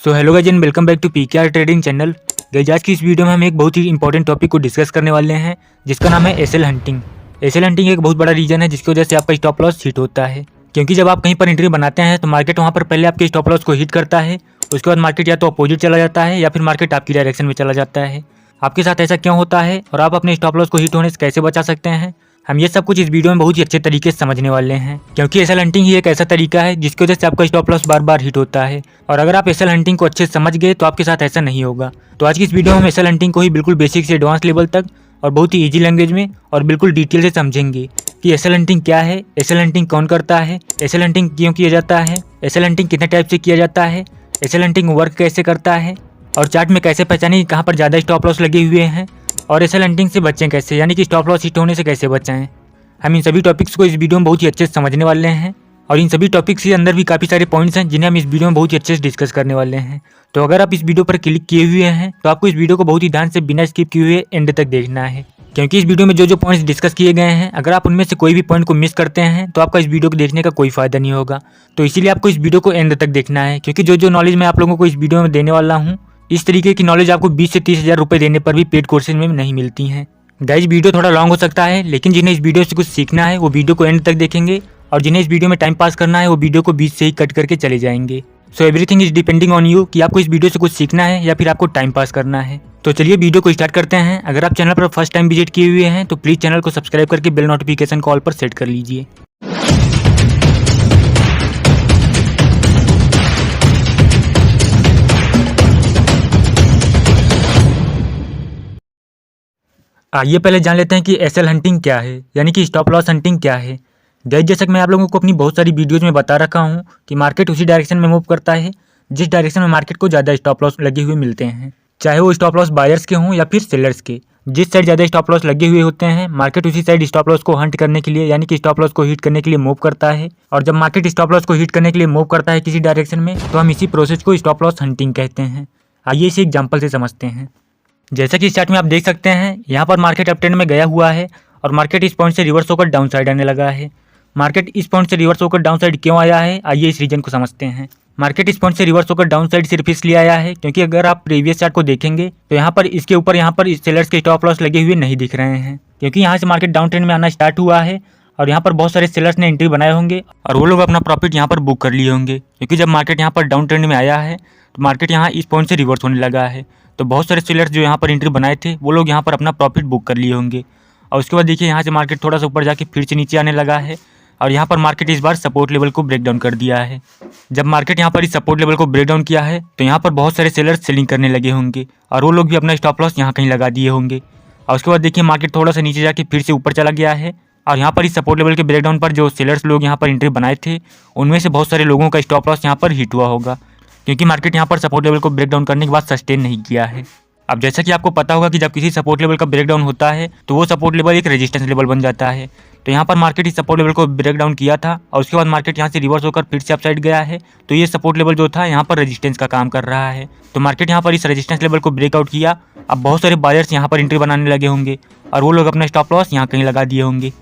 So hello guys and welcome back to PKR trading channel. Guys आज की इस video में हम एक बहुत ही इंपॉर्टेंट टॉपिक को डिस्कस करने वाले हैं जिसका नाम है एसएल हंटिंग। एसएल हंटिंग एक बहुत बड़ा रीजन है जिसकी वजह से आपका स्टॉप लॉस हिट होता है, क्योंकि जब आप कहीं पर एंट्री बनाते हैं तो मार्केट वहाँ पर पहले आपके स्टॉप लॉस को हिट करता है, उसके बाद मार्केट या तो अपोजिट चला जाता है या फिर मार्केट आपकी डायरेक्शन में चला जाता है। आपके साथ ऐसा क्यों होता है और आप अपने स्टॉप लॉस को हिट होने से कैसे बचा सकते हैं, हम ये सब कुछ इस वीडियो में बहुत ही अच्छे तरीके से समझने वाले हैं, क्योंकि एसएल हंटिंग ही एक ऐसा तरीका है जिसकी वजह से आपका स्टॉप लॉस बार बार हिट होता है। और अगर आप एसएल हंटिंग को अच्छे से समझ गए तो आपके साथ ऐसा नहीं होगा। तो आज की इस वीडियो में हम एसएल हंटिंग को ही बिल्कुल बेसिक से एडवांस लेवल तक और बहुत ही ईजी लैंग्वेज में और बिल्कुल डिटेल से समझेंगे कि एसएल हंटिंग क्या है, एसएल हंटिंग कौन करता है, एसएल हंटिंग क्यों किया जाता है, एसएल हंटिंग कितने टाइप से किया जाता है, एसएल हंटिंग वर्क कैसे करता है और चार्ट में कैसे पहचानें कि कहाँ पर ज़्यादा स्टॉप लॉस लगे हुए हैं, और एसएल हंटिंग से बचें कैसे, यानी कि स्टॉप लॉस हिट होने से कैसे बचाएं। हम इन सभी टॉपिक्स को इस वीडियो में बहुत ही अच्छे से समझने वाले हैं और इन सभी टॉपिक्स के अंदर भी काफ़ी सारे पॉइंट्स हैं जिन्हें हम इस वीडियो में बहुत ही अच्छे से डिस्कस करने वाले हैं। तो अगर आप इस वीडियो पर क्लिक किए हुए हैं तो आपको इस वीडियो को बहुत ही ध्यान से बिना स्किप किए हुए एंड तक देखना है, क्योंकि इस वीडियो में जो जो पॉइंट्स डिस्कस किए गए हैं अगर आप उनमें से कोई भी पॉइंट को मिस करते हैं तो आपका इस वीडियो को देखने का कोई फायदा नहीं होगा। तो इसीलिए आपको इस वीडियो को एंड तक देखना है, क्योंकि जो जो नॉलेज मैं आप लोगों को इस वीडियो में देने वाला हूँ इस तरीके की नॉलेज आपको 20 से 30 हज़ार रुपये देने पर भी पेड कोर्सेज में नहीं मिलती हैं। गाइस वीडियो थोड़ा लॉन्ग हो सकता है, लेकिन जिन्हें इस वीडियो से कुछ सीखना है वो वीडियो को एंड तक देखेंगे और जिन्हें इस वीडियो में टाइम पास करना है वो वीडियो को बीच से ही कट करके चले जाएंगे। So everything is depending on you कि आपको इस वीडियो से कुछ सीखना है या फिर आपको टाइम पास करना है। तो चलिए वीडियो को स्टार्ट करते हैं। अगर आप चैनल पर फर्स्ट टाइम विजिट किए हुए हैं तो प्लीज़ चैनल को सब्सक्राइब करके बेल नोटिफिकेशन कॉल पर सेट कर लीजिए। आइए पहले जान लेते हैं कि एसएल हंटिंग क्या है, यानी कि स्टॉप लॉस हंटिंग क्या है। गाइस जैसा कि मैं आप लोगों को अपनी बहुत सारी वीडियोज़ में बता रखा हूँ कि मार्केट उसी डायरेक्शन में मूव करता है जिस डायरेक्शन में मार्केट को ज़्यादा स्टॉप लॉस लगे हुए मिलते हैं, चाहे वो स्टॉप लॉस बायर्स के हों या फिर सेलर्स के। जिस साइड ज़्यादा स्टॉप लॉस लगे हुए होते हैं मार्केट उसी साइड स्टॉप लॉस को हंट करने के लिए, यानी कि स्टॉप लॉस को हिट करने के लिए मूव करता है। और जब मार्केट स्टॉप लॉस को हिट करने के लिए मूव करता है किसी डायरेक्शन में तो हम इसी प्रोसेस को स्टॉप लॉस हंटिंग कहते हैं। आइए इसे एग्जाम्पल से समझते हैं। जैसा कि इस चार्ट में आप देख सकते हैं यहाँ पर मार्केट अप ट्रेंड में गया हुआ है और मार्केट इस पॉइंट से रिवर्स होकर डाउन साइड आने लगा है। मार्केट इस पॉइंट से रिवर्स होकर डाउन साइड क्यों आया है, आइए इस रीजन को समझते हैं। मार्केट इस पॉइंट से रिवर्स होकर डाउन साइड सिर्फ इसलिए आया है क्योंकि अगर आप प्रीवियस चार्ट को देखेंगे तो यहाँ पर इसके ऊपर यहाँ पर सेलर्स के स्टॉप लॉस लगे हुए नहीं दिख रहे हैं, क्योंकि यहाँ से मार्केट डाउन ट्रेंड में आना स्टार्ट हुआ है और यहाँ पर बहुत सारे सेलर्स ने एंट्री बनाए होंगे और वो लोग अपना प्रॉफिट यहाँ पर बुक कर लिए होंगे, क्योंकि जब मार्केट यहाँ पर डाउन ट्रेंड में आया है तो मार्केट यहाँ इस पॉइंट से रिवर्स होने लगा है। तो बहुत सारे सेलर्स जो यहाँ पर एंट्री बनाए थे वो लोग यहाँ पर अपना प्रॉफिट बुक कर लिए होंगे। और उसके बाद देखिए यहाँ से मार्केट थोड़ा सा ऊपर जाके फिर से नीचे आने लगा है और यहाँ पर मार्केट इस बार सपोर्ट लेवल को ब्रेक डाउन कर दिया है। जब मार्केट यहाँ पर इस सपोर्ट लेवल को ब्रेक डाउन किया है तो यहाँ पर बहुत सारे सेलर्स सेलिंग करने लगे होंगे और वो लोग भी अपना स्टॉप लॉस यहाँ कहीं लगा दिए होंगे। और उसके बाद देखिए मार्केट थोड़ा सा नीचे जाके फिर से ऊपर चला गया है और यहाँ पर इस सपोर्ट लेवल के ब्रेक डाउन पर जो सेलर्स लोग यहाँ पर एंट्री बनाए थे उनमें से बहुत सारे लोगों का स्टॉप लॉस यहाँ पर हिट हुआ होगा, क्योंकि मार्केट यहाँ पर सपोर्ट लेवल को ब्रेक डाउन करने के बाद सस्टेन नहीं किया है। अब जैसा कि आपको पता होगा कि जब किसी सपोर्ट लेवल का ब्रेकडाउन होता है तो वो सपोर्ट लेवल एक रेजिस्टेंस लेवल बन जाता है। तो यहाँ पर मार्केट इस सपोर्ट लेवल को ब्रेक डाउन किया था और उसके बाद मार्केट यहाँ से रिवर्स होकर फिर से अपसाइड गया है, तो ये सपोर्ट लेवल जो था यहाँ पर रेजिस्टेंस का काम कर रहा है। तो मार्केट यहाँ पर इस रेजिस्टेंस लेवल को ब्रेकआउट किया। अब बहुत सारे बायर्स यहाँ पर एंट्री बनाने लगे होंगे और वो लोग अपना स्टॉप लॉस यहाँ कहीं लगा दिए होंगे।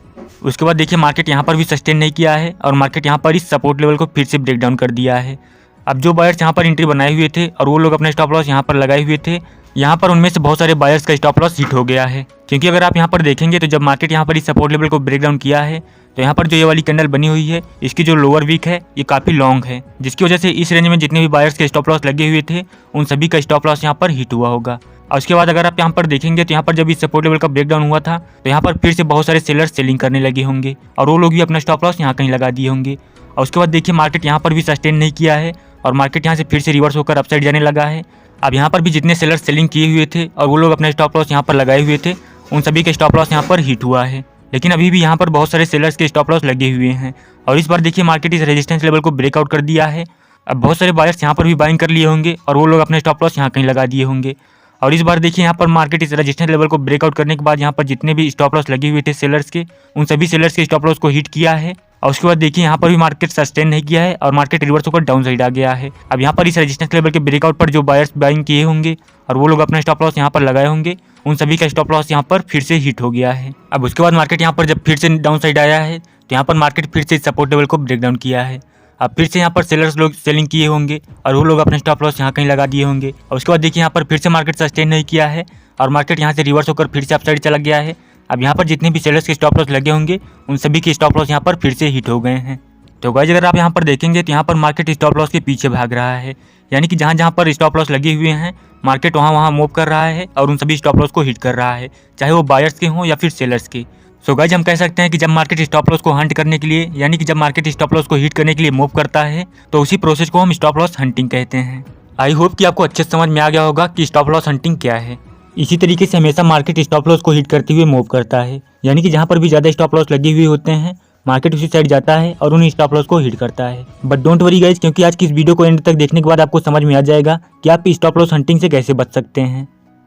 उसके बाद देखिए मार्केट यहाँ पर भी सस्टेन नहीं किया है और मार्केट यहाँ पर इस सपोर्ट लेवल को फिर से ब्रेक डाउन कर दिया है। अब जो बायर्स यहाँ पर एंट्री बनाए हुए थे और वो लोग अपने स्टॉप लॉस यहाँ पर लगाए हुए थे, यहाँ पर उनमें से बहुत सारे बायर्स का स्टॉप लॉस हिट हो गया है, क्योंकि अगर आप यहाँ पर देखेंगे तो जब मार्केट यहाँ पर इस सपोर्ट लेवल को ब्रेक डाउन किया है तो यहाँ पर जो ये वाली कैंडल बनी हुई है इसकी जो लोअर वीक है ये काफ़ी लॉन्ग है, जिसकी वजह से इस रेंज में जितने भी बायर्स के स्टॉप लॉस लगे हुए थे उन सभी का स्टॉप लॉस यहाँ पर हिट हुआ होगा। और उसके बाद अगर आप यहाँ पर देखेंगे तो यहाँ पर जब इस सपोर्ट लेवल का ब्रेक डाउन हुआ था तो यहाँ पर फिर से बहुत सारे सेलर्स सेलिंग करने लगे होंगे और वो लोग भी अपना स्टॉप लॉस यहाँ कहीं लगा दिए होंगे। और उसके बाद देखिए मार्केट यहाँ पर भी सस्टेन नहीं किया है और मार्केट यहाँ से फिर से रिवर्स होकर अपसाइड जाने लगा है। अब यहाँ पर भी जितने सेलर्स सेलिंग किए हुए थे और वो लोग अपने स्टॉप लॉस यहाँ पर लगाए हुए थे उन सभी के स्टॉप लॉस यहाँ पर हिट हुआ है, लेकिन अभी भी यहाँ पर बहुत सारे सेलर्स के स्टॉप लॉस लगे हुए हैं। और इस बार देखिए मार्केट इस रेजिस्टेंस लेवल को ब्रेकआउट कर दिया है। अब बहुत सारे बायर्स यहाँ पर भी बाइंग कर लिए होंगे और वो लोग अपने स्टॉप लॉस यहाँ कहीं लगा दिए होंगे। और इस बार देखिए यहाँ पर मार्केट इस रेजिस्टेंस लेवल को ब्रेकआउट करने के बाद यहाँ पर जितने भी स्टॉप लॉस लगे हुए थे सेलर्स के उन सभी सेलर्स के स्टॉप लॉस को हिट किया है। और उसके बाद देखिए यहाँ पर भी मार्केट सस्टेन नहीं किया है और मार्केट रिवर्स होकर डाउन साइड आ गया है। अब यहाँ पर इस रेजिस्टेंस लेवल के ब्रेकआउट पर जो बायर्स बाइंग किए होंगे और वो लोग अपना स्टॉप लॉस यहाँ पर लगाए होंगे उन सभी का स्टॉप लॉस यहाँ पर फिर से हिट हो गया है। अब उसके बाद मार्केट यहाँ पर जब फिर से डाउन साइड आया है तो यहाँ पर मार्केट फिर से सपोर्ट लेवल को ब्रेक डाउन किया है। अब फिर से यहाँ पर सेलर्स लोग सेलिंग किए होंगे और वो लोग अपने स्टॉप लॉस यहाँ कहीं लगा दिए होंगे। और उसके बाद देखिए यहाँ पर फिर से मार्केट सस्टेन नहीं किया है और मार्केट यहाँ से रिवर्स होकर फिर से अपसाइड चला गया है। अब यहाँ पर जितने भी सेलर्स के स्टॉप लॉस लगे होंगे उन सभी के स्टॉप लॉस यहाँ पर फिर से हिट हो गए हैं। तो गाइस अगर आप यहाँ पर देखेंगे तो यहाँ पर मार्केट स्टॉप लॉस के पीछे भाग रहा है, यानी कि जहाँ जहाँ पर स्टॉप लॉस लगे हुए हैं मार्केट वहाँ मूव कर रहा है और उन सभी स्टॉप लॉस को हिट कर रहा है, चाहे वो बायर्स के हों या फिर सेलर्स के। सो गाइस हम कह सकते हैं कि जब मार्केट स्टॉप लॉस को हंट करने के लिए, यानी कि जब मार्केट स्टॉप लॉस को हिट करने के लिए मूव करता है तो उसी प्रोसेस को हम स्टॉप लॉस हंटिंग कहते हैं। आई होप कि आपको अच्छे से समझ में आ गया होगा कि स्टॉप लॉस हंटिंग क्या है। इसी तरीके से हमेशा मार्केट स्टॉप लॉस को हिट करते हुए मूव करता है, यानी कि जहाँ पर भी ज़्यादा स्टॉप लॉस लगे हुए होते हैं मार्केट उसी साइड जाता है और उन स्टॉप लॉस को हिट करता है। बट डोंट वरी गाइस, क्योंकि आज की इस वीडियो को एंड तक देखने के बाद आपको समझ में आ जाएगा कि आप स्टॉप लॉस हंटिंग से कैसे बच सकते हैं।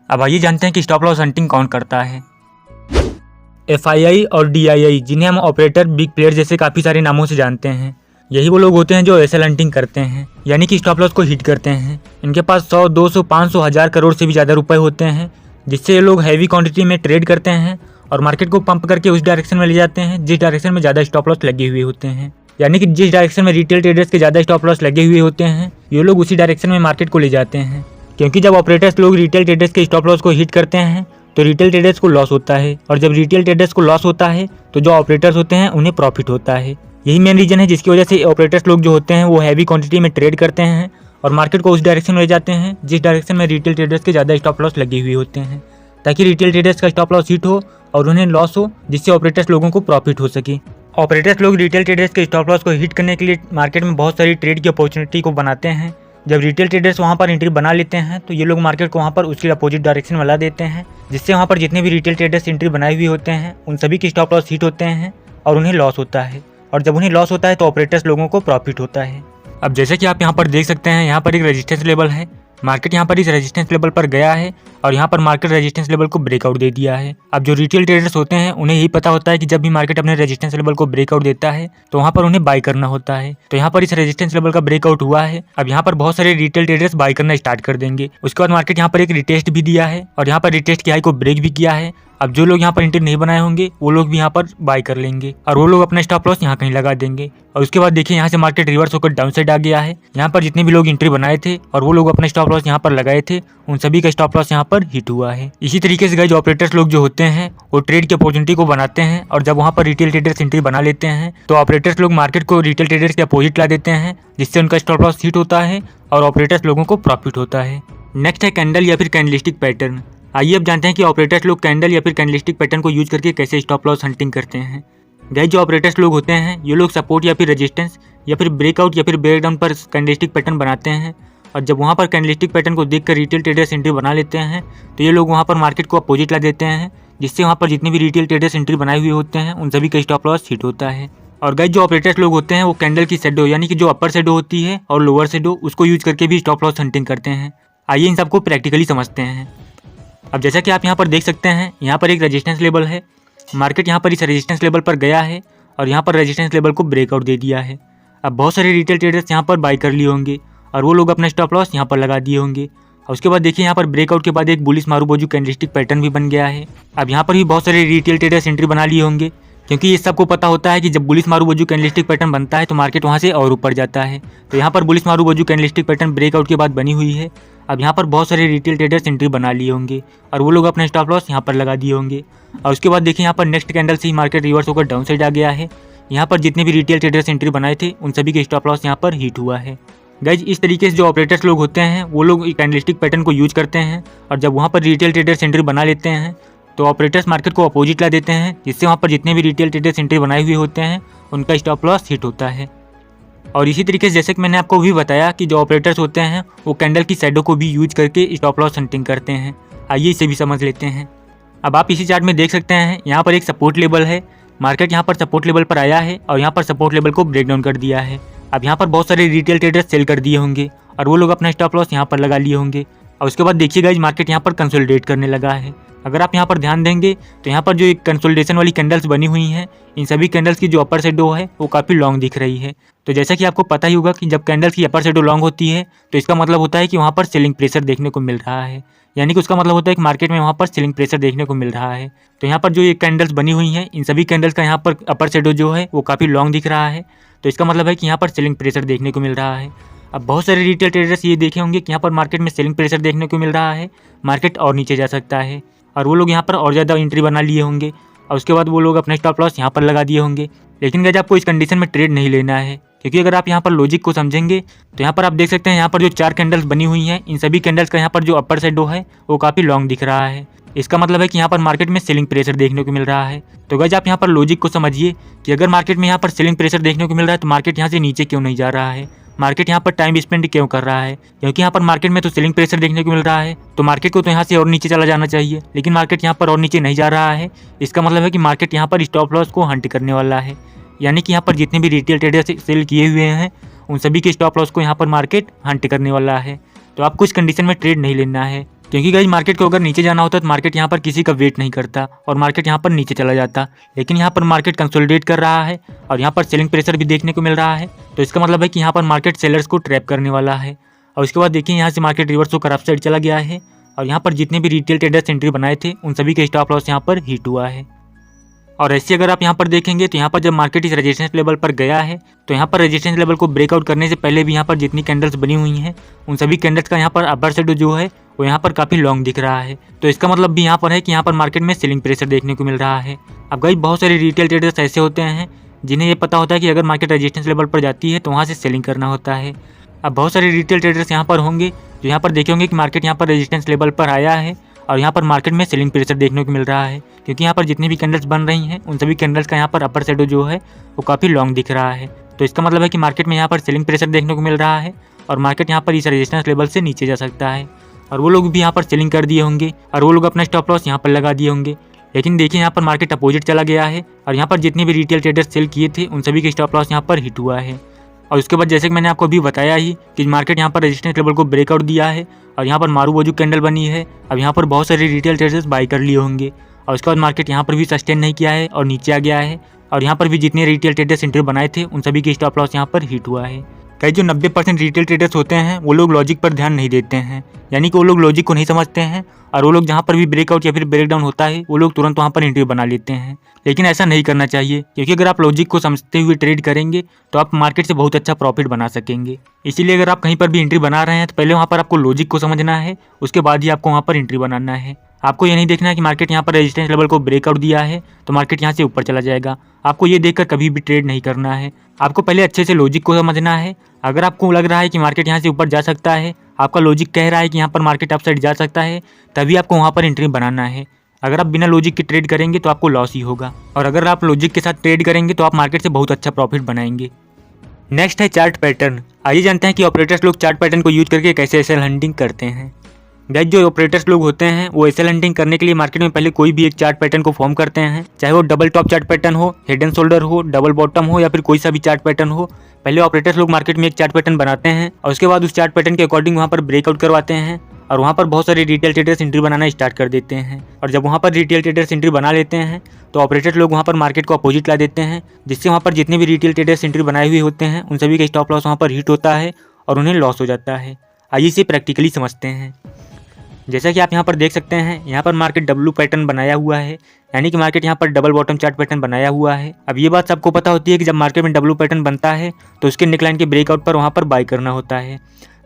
अब आइए जानते हैं कि स्टॉप लॉस हंटिंग कौन करता है। FII और DII, जिन्हें हम ऑपरेटर, बिग प्लेयर जैसे काफ़ी सारे नामों से जानते हैं, यही वो लोग होते हैं जो एसएल हंटिंग करते हैं, यानी कि स्टॉप लॉस को हिट करते हैं। इनके पास 100, 200, 500, 1000 करोड़ से भी ज़्यादा रुपए होते हैं, जिससे ये लोग हैवी क्वांटिटी में ट्रेड करते हैं और मार्केट को पंप करके उस डायरेक्शन में ले जाते हैं जिस डायरेक्शन में ज़्यादा स्टॉप लॉस लगे हुए होते हैं। यानी कि जिस डायरेक्शन में रिटेल ट्रेडर्स के ज़्यादा स्टॉप लॉस लगे हुए होते हैं ये लोग उसी डायरेक्शन में मार्केट को ले जाते हैं। क्योंकि जब ऑपरेटर्स लोग रिटेल ट्रेडर्स के स्टॉप लॉस को हिट करते हैं तो रिटेल ट्रेडर्स को लॉस होता है, और जब रिटेल ट्रेडर्स को लॉस होता है तो जो ऑपरेटर्स होते हैं उन्हें प्रॉफिट होता है। यही मेन रीजन है जिसकी वजह से ऑपरेटर्स लोग जो होते हैं वो हैवी क्वांटिटी में ट्रेड करते हैं और मार्केट को उस डायरेक्शन में ले जाते हैं जिस डायरेक्शन में रिटेल ट्रेडर्स के ज़्यादा स्टॉप लॉस लगे हुए होते हैं, ताकि रिटेल ट्रेडर्स का स्टॉप लॉस हिट हो और उन्हें लॉस हो, जिससे ऑपरेटर्स लोगों को प्रॉफिट हो सके। ऑपरेटर्स लोग रिटेल ट्रेडर्स के स्टॉप लॉस को हिट करने के लिए मार्केट में बहुत सारी ट्रेड की अपॉर्चुनिटी को बनाते हैं। जब रिटेल ट्रेडर्स वहाँ पर एंट्री बना लेते हैं तो ये लोग मार्केट को वहाँ पर उसकी अपोजिट डायरेक्शन में ला देते हैं, जिससे वहाँ पर जितने भी रिटेल ट्रेडर्स एंट्री बनाए हुए होते हैं उन सभी के स्टॉप लॉस हिट होते हैं और उन्हें लॉस होता है, और जब उन्हें लॉस होता है तो ऑपरेटर्स लोगों को प्रॉफिट होता है। अब जैसे कि आप यहाँ पर देख सकते हैं, यहाँ पर एक रेजिस्टेंस लेवल है, मार्केट यहाँ पर इस रेजिस्टेंस लेवल पर गया है और यहाँ पर मार्केट रेजिस्टेंस लेवल को ब्रेकआउट दे दिया है। अब जो रिटेल ट्रेडर्स होते हैं उन्हें यही पता होता है कि जब भी मार्केट अपने रेजिस्टेंस लेवल को ब्रेकआउट देता है तो वहाँ पर उन्हें बाय करना होता है। तो यहाँ पर इस रेजिस्टेंस लेवल का ब्रेकआउट हुआ है। अब यहाँ पर बहुत सारे रिटेल ट्रेडर्स बाय करना स्टार्ट कर देंगे। उसके बाद मार्केट यहाँ पर एक रिटेस्ट भी दिया है और यहाँ पर रिटेस्ट की हाई को ब्रेक भी किया है। अब जो लोग यहाँ पर एंट्री नहीं बनाए होंगे वो लोग भी यहाँ पर बाय कर लेंगे और वो लोग अपना स्टॉप लॉस यहाँ कहीं लगा देंगे। और उसके बाद देखिए यहाँ से मार्केट रिवर्स होकर डाउन साइड आ गया है। यहाँ पर जितने भी लोग एंट्री बनाए थे और वो लोग अपने स्टॉप लॉस यहाँ पर लगाए थे उन सभी का स्टॉप लॉस यहाँ पर हिट हुआ है। इसी तरीके से गाइस ऑपरेटर्स लोग जो होते हैं वो ट्रेड की अपॉर्चुनिटी को बनाते हैं, और जब वहाँ पर रिटेल ट्रेडर्स एंट्री बना लेते हैं तो ऑपरेटर्स लोग मार्केट को रिटेल ट्रेडर्स के अपोजिट ला देते हैं, जिससे उनका स्टॉप लॉस हिट होता है और ऑपरेटर्स लोगों को प्रॉफिट होता है। नेक्स्ट है कैंडल या फिर कैंडलस्टिक पैटर्न। आइए अब जानते हैं कि ऑपरेटर्स लोग कैंडल या फिर कैंडलस्टिक पैटर्न को यूज करके कैसे स्टॉप लॉस हंटिंग करते हैं। गाइस जो ऑपरेटर्स लोग होते हैं ये लोग सपोर्ट या फिर रेजिस्टेंस या फिर ब्रेकआउट या फिर ब्रेकडाउन पर कैंडलस्टिक पैटर्न बनाते हैं, और जब वहाँ पर कैंडलस्टिक पैटर्न को देखकर रिटेल ट्रेडर्स एंट्री बना लेते हैं तो ये लोग वहाँ पर मार्केट को अपोजिट ला देते हैं, जिससे वहाँ पर जितने भी रिटेल ट्रेडर्स एंट्री बनाए हुए होते हैं उन सभी का स्टॉप लॉस हिट होता है। और गाइस जो ऑपरेटर्स लोग होते हैं वो कैंडल की शैडो, यानी कि जो अपर शैडो होती है और लोअर शैडो, उसको यूज करके भी स्टॉप लॉस हंटिंग करते हैं। आइए इन सबको प्रैक्टिकली समझते हैं। अब जैसा कि आप यहाँ पर देख सकते हैं, यहाँ पर एक रेजिस्टेंस लेवल है, मार्केट यहाँ पर इस रेजिस्टेंस लेवल पर गया है और यहाँ पर रेजिस्टेंस लेवल को ब्रेकआउट दे दिया है। अब बहुत सारे रिटेल ट्रेडर्स यहाँ पर बाय कर लिए होंगे और वो लोग अपना स्टॉप लॉस यहाँ पर लगा दिए होंगे। और उसके बाद देखिए यहाँ पर ब्रेकआउट के बाद एक बुलिश मारूबोजू कैंडलस्टिक पैटर्न भी बन गया है। अब यहाँ पर भी बहुत सारे रिटेल ट्रेडर्स एंट्री बना लिए होंगे, क्योंकि ये सबको पता होता है कि जब बुलिश मारूबोजू कैंडलस्टिक पैटर्न बनता है तो मार्केट वहाँ से और ऊपर जाता है। तो यहाँ पर bullish marubozu candlestick pattern breakout के बाद बनी हुई है। अब यहाँ पर बहुत सारे रिटेल ट्रेडर्स एंट्री बना लिए होंगे और वो लोग अपने स्टॉप लॉस यहाँ पर लगा दिए होंगे। और उसके बाद देखिए यहाँ पर नेक्स्ट कैंडल से ही मार्केट रिवर्स होकर डाउन साइड आ गया है। यहाँ पर जितने भी रिटेल ट्रेडर्स एंट्री बनाए थे उन सभी के स्टॉप लॉस यहाँ पर हिट हुआ है। गाइज इस तरीके से जो ऑपरेटर्स लोग होते हैं वो लोग कैंडलस्टिक पैटर्न को यूज करते हैं, और जब वहाँ पर रिटेल ट्रेडर्स एंट्री बना लेते हैं तो ऑपरेटर्स मार्केट को अपोजिट ला देते हैं, जिससे वहाँ पर जितने भी रिटेल ट्रेडर्स एंट्री बनाए हुए होते हैं उनका स्टॉप लॉस हिट होता है। और इसी तरीके से जैसे कि मैंने आपको भी बताया कि जो ऑपरेटर्स होते हैं वो कैंडल की शैडो को भी यूज करके स्टॉप लॉस हंटिंग करते हैं। आइए इसे भी समझ लेते हैं। अब आप इसी चार्ट में देख सकते हैं, यहाँ पर एक सपोर्ट लेवल है, मार्केट यहाँ पर सपोर्ट लेवल पर आया है और यहाँ पर सपोर्ट लेवल को ब्रेक डाउन कर दिया है। अब यहाँ पर बहुत सारे रिटेल ट्रेडर्स सेल कर दिए होंगे और वो लोग अपना स्टॉप लॉस यहाँ पर लगा लिए होंगे। और उसके बाद देखिए गाइस मार्केट यहाँ पर कंसोलिडेट करने लगा है। अगर आप यहाँ पर ध्यान देंगे तो यहाँ पर जो एक कंसोलिडेशन वाली कैंडल्स बनी हुई हैं, इन सभी कैंडल्स की जो अपर शैडो है वो काफ़ी लॉन्ग दिख रही है। तो जैसा कि आपको पता ही होगा कि जब कैंडल्स की अपर शैडो लॉन्ग होती है तो इसका मतलब होता है कि वहाँ पर सेलिंग प्रेशर देखने को मिल रहा है, यानी कि उसका मतलब होता है कि मार्केट में वहाँ पर सेलिंग प्रेशर देखने को मिल रहा है। तो यहाँ पर जो ये कैंडल्स बनी हुई हैं, इन सभी कैंडल्स का यहाँ पर अपर शैडो जो है वो काफ़ी लॉन्ग दिख रहा है। तो इसका मतलब है कि यहाँ पर सेलिंग प्रेशर देखने को मिल रहा है। अब बहुत सारे रिटेल ट्रेडर्स ये देखे होंगे कि यहाँ पर मार्केट में सेलिंग प्रेशर देखने को मिल रहा है, मार्केट और नीचे जा सकता है, और वो लोग यहाँ पर और ज़्यादा एंट्री बना लिए होंगे और उसके बाद वो लोग अपना स्टॉप लॉस यहाँ पर लगा दिए होंगे। लेकिन गाइस आपको इस कंडीशन में ट्रेड नहीं लेना है, क्योंकि अगर आप यहाँ पर लॉजिक को समझेंगे तो यहाँ पर आप देख सकते हैं यहाँ पर जो 4 कैंडल्स बनी हुई हैं, इन सभी कैंडल्स का यहाँ पर जो अपर शैडो है वो काफ़ी लॉन्ग दिख रहा है। इसका मतलब है कि यहाँ पर मार्केट में सेलिंग प्रेशर देखने को मिल रहा है। तो गाइस आप यहाँ पर लॉजिक को समझिए कि अगर मार्केट में यहाँ पर सेलिंग प्रेशर देखने को मिल रहा है तो मार्केट यहाँ से नीचे क्यों नहीं जा रहा है, मार्केट यहाँ पर टाइम स्पेंड क्यों कर रहा है। क्योंकि यहाँ पर मार्केट में तो सेलिंग प्रेशर देखने को मिल रहा है, तो मार्केट को तो यहाँ से और नीचे चला जाना चाहिए, लेकिन मार्केट यहाँ पर और नीचे नहीं जा रहा है। इसका मतलब है कि मार्केट यहाँ पर स्टॉप लॉस को हंट करने वाला है, यानी कि यहाँ पर जितने भी रिटेल ट्रेडर सेल किए हुए हैं उन सभी के स्टॉप लॉस को यहाँ पर मार्केट हंट करने वाला है। तो आपको इस कंडीशन में ट्रेड नहीं लेना है, क्योंकि गाइस मार्केट को अगर नीचे जाना होता तो मार्केट यहाँ पर किसी का वेट नहीं करता और मार्केट यहाँ पर नीचे चला जाता। लेकिन यहाँ पर मार्केट कंसोलिडेट कर रहा है और यहाँ पर सेलिंग प्रेशर भी देखने को मिल रहा है। तो इसका मतलब है कि यहाँ पर मार्केट सेलर्स को ट्रैप करने वाला है। और उसके बाद देखिए यहाँ से मार्केट रिवर्स होकर अप साइड चला गया है और यहाँ पर जितने भी रिटेल ट्रेडर्स एंट्री बनाए थे उन सभी के स्टॉप लॉस यहाँ पर हिट हुआ है। और ऐसे अगर आप यहाँ पर देखेंगे तो यहाँ पर जब मार्केट इस रेजिस्टेंस लेवल पर गया है तो यहाँ पर रेजिस्टेंस लेवल को ब्रेकआउट करने से पहले भी यहाँ पर जितनी कैंडल्स बनी हुई हैं उन सभी कैंडल्स का यहाँ पर अपर शैडो जो है वो यहाँ पर काफ़ी लॉन्ग दिख रहा है। तो इसका मतलब भी यहाँ पर है कि यहाँ पर मार्केट में सेलिंग प्रेशर देखने को मिल रहा है। अब गाइस बहुत सारे रिटेल ट्रेडर्स ऐसे होते हैं जिन्हें ये पता होता है कि अगर मार्केट रेजिस्टेंस लेवल पर जाती है तो वहाँ से सेलिंग करना होता है। अब बहुत सारे रिटेल ट्रेडर्स यहाँ पर होंगे जो यहाँ पर देखे होंगे कि मार्केट यहाँ पर रेजिस्टेंस लेवल पर आया है और यहाँ पर मार्केट में सेलिंग प्रेशर देखने को मिल रहा है, क्योंकि यहाँ पर जितनी भी कैंडल्स बन रही हैं उन सभी कैंडल्स का यहाँ पर अपर शैडो जो है वो काफ़ी लॉन्ग दिख रहा है। तो इसका मतलब है कि मार्केट में यहाँ पर सेलिंग प्रेशर देखने को मिल रहा है और मार्केट यहाँ पर इस रेजिस्टेंस लेवल से नीचे जा सकता है। और वो लोग भी यहाँ पर सेलिंग कर दिए होंगे और वो लोग अपना स्टॉप लॉस यहाँ पर लगा दिए होंगे। लेकिन देखिए यहाँ पर मार्केट अपोजिट चला गया है और यहाँ पर जितने भी रिटेल ट्रेडर्स सेल किए थे उन सभी के स्टॉप लॉस यहाँ पर हिट हुआ है। और उसके बाद जैसे कि मैंने आपको अभी बताया ही कि मार्केट यहाँ पर रेजिस्टेंस लेवल को ब्रेकआउट दिया है और यहाँ पर मारूबोजू कैंडल बनी है। अब यहाँ पर बहुत सारे रिटेल ट्रेडर्स बाई कर लिए होंगे और उसके बाद मार्केट यहाँ पर भी सस्टेन नहीं किया है और नीचे आ गया है और यहाँ पर भी जितने रिटेल ट्रेडर्स एंट्री बनाए थे उन सभी के स्टॉप लॉस यहाँ पर हिट हुआ है। कई जो 90% रिटेल ट्रेडर्स होते हैं वो लोग लॉजिक पर ध्यान नहीं देते हैं, यानी कि वो लोग लॉजिक को नहीं समझते हैं और वो लोग जहाँ पर भी ब्रेकआउट या फिर ब्रेकडाउन होता है वो लोग तुरंत वहाँ पर एंट्री बना लेते हैं। लेकिन ऐसा नहीं करना चाहिए, क्योंकि अगर आप लॉजिक को समझते हुए ट्रेड करेंगे तो आप मार्केट से बहुत अच्छा प्रॉफिट बना सकेंगे। इसीलिए अगर आप कहीं पर भी एंट्री बना रहे हैं तो पहले वहाँ पर आपको लॉजिक को समझना है, उसके बाद ही आपको वहाँ पर एंट्री बनाना है। आपको ये नहीं देखना है कि मार्केट यहाँ पर रेजिस्टेंस लेवल को ब्रेकआउट दिया है तो मार्केट यहाँ से ऊपर चला जाएगा। आपको ये देखकर कभी भी ट्रेड नहीं करना है। आपको पहले अच्छे से लॉजिक को समझना है। अगर आपको लग रहा है कि मार्केट यहाँ से ऊपर जा सकता है, आपका लॉजिक कह रहा है कि यहाँ पर मार्केट अपसाइड जा सकता है, तभी आपको वहाँ पर एंट्री बनाना है। अगर आप बिना लॉजिक के ट्रेड करेंगे तो आपको लॉस ही होगा, और अगर आप लॉजिक के साथ ट्रेड करेंगे तो आप मार्केट से बहुत अच्छा प्रॉफिट बनाएंगे। नेक्स्ट है चार्ट पैटर्न। आइए जानते हैं कि ऑपरेटर्स लोग चार्ट पैटर्न को यूज करके कैसे एसएल हंटिंग करते हैं। गाइस जो ऑपरेटर्स लोग होते हैं वो एसएल हंटिंग करने के लिए मार्केट में पहले कोई भी एक चार्ट पैटर्न को फॉर्म करते हैं, चाहे वो डबल टॉप चार्ट पैटर्न हो, हेड एंड शोल्डर हो, डबल बॉटम हो या फिर कोई सा भी चार्ट पैटर्न हो। पहले ऑपरेटर्स लोग मार्केट में एक चार्ट पैटर्न बनाते हैं और उसके बाद उस चार्ट पैटर्न के अकॉर्डिंग वहाँ पर ब्रेकआउट करवाते हैं और वहाँ पर बहुत सारे रिटेल ट्रेडर्स एंट्री बनाना स्टार्ट कर देते हैं। और जब वहाँ पर रिटेल ट्रेडर्स एंट्री बना लेते हैं तो ऑपरेटर्स लोग वहाँ पर मार्केट को अपोजिट ला देते हैं, जिससे वहाँ पर जितने भी रिटेल ट्रेडर्स एंट्री बनाए हुए होते हैं उन सभी का स्टॉप लॉस वहाँ पर हिट होता है और उन्हें लॉस हो जाता है। आइए इसे प्रैक्टिकली समझते हैं। जैसा कि आप यहाँ पर देख सकते हैं, यहाँ पर मार्केट डब्ल्यू पैटर्न बनाया हुआ है, यानी कि मार्केट यहाँ पर डबल बॉटम चार्ट पैटर्न बनाया हुआ है। अब ये बात सबको पता होती है कि जब मार्केट में डब्ल्यू पैटर्न बनता है तो उसके नेकलाइन के ब्रेकआउट पर वहाँ पर बाई करना होता है।